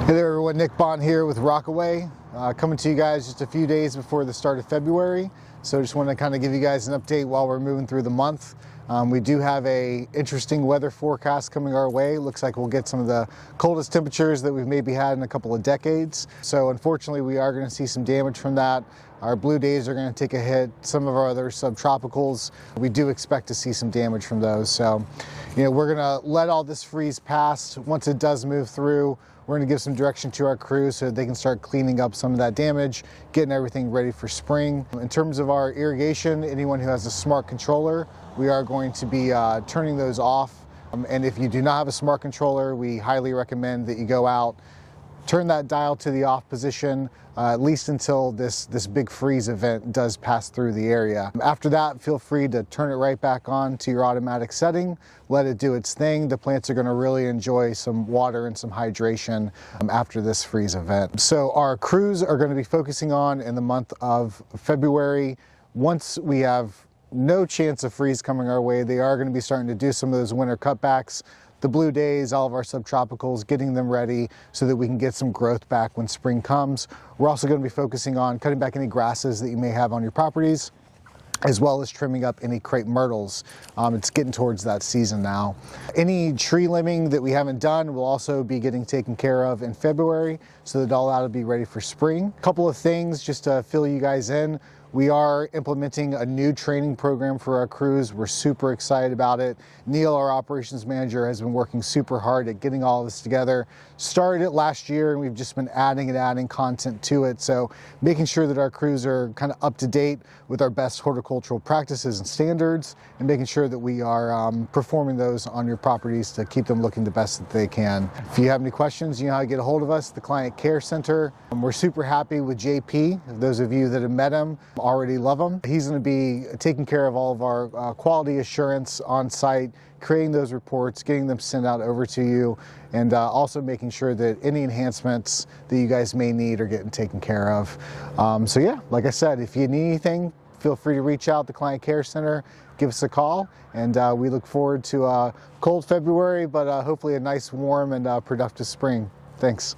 Hey there everyone, Nick Bonn here with Rockaway, coming to you guys just a few days before the start of February. So just want to kind of give you guys an update while we're moving through the month. We do have a interesting weather forecast coming our way. Looks like we'll get some of the coldest temperatures that we've maybe had in a couple of decades. So unfortunately we are going to see some damage from that. Our blue daze are going to take a hit. Some of our other subtropicals, we do expect to see some damage from those. So, we're going to let all this freeze pass. Once it does move through, we're going to give some direction to our crews so that they can start cleaning up some of that damage, getting everything ready for spring. In terms of our irrigation, anyone who has a smart controller, we are going to be turning those off. And if you do not have a smart controller, we highly recommend that you go out, turn that dial to the off position, at least until this big freeze event does pass through the area. After that, feel free to turn it right back on to your automatic setting, let it do its thing. The plants are going to really enjoy some water and some hydration after this freeze event. So our crews are going to be focusing on in the month of February. Once we have no chance of freeze coming our way, they are going to be starting to do some of those winter cutbacks. The blue daze, all of our subtropicals, getting them ready so that we can get some growth back when spring comes. We're also going to be focusing on cutting back any grasses that you may have on your properties, as well as trimming up any crepe myrtles. It's getting towards that season now. Any tree limbing that we haven't done will also be getting taken care of in February, so that all that will be ready for spring. A couple of things just to fill you guys in. We are implementing a new training program for our crews. We're super excited about it. Neil, our operations manager, has been working super hard at getting all of this together. Started it last year and we've just been adding and adding content to it. So making sure that our crews are kind of up to date with our best horticultural practices and standards, and making sure that we are performing those on your properties to keep them looking the best that they can. If you have any questions, you know how to get a hold of us, the Client Care Center. We're super happy with JP. Those of you that have met him already love him. He's going to be taking care of all of our quality assurance on site, creating those reports, getting them sent out over to you, and also making sure that any enhancements that you guys may need are getting taken care of. So yeah, like I said, if you need anything, feel free to reach out to the Client Care Center, give us a call, and we look forward to a cold February, but hopefully a nice, warm, and productive spring. Thanks.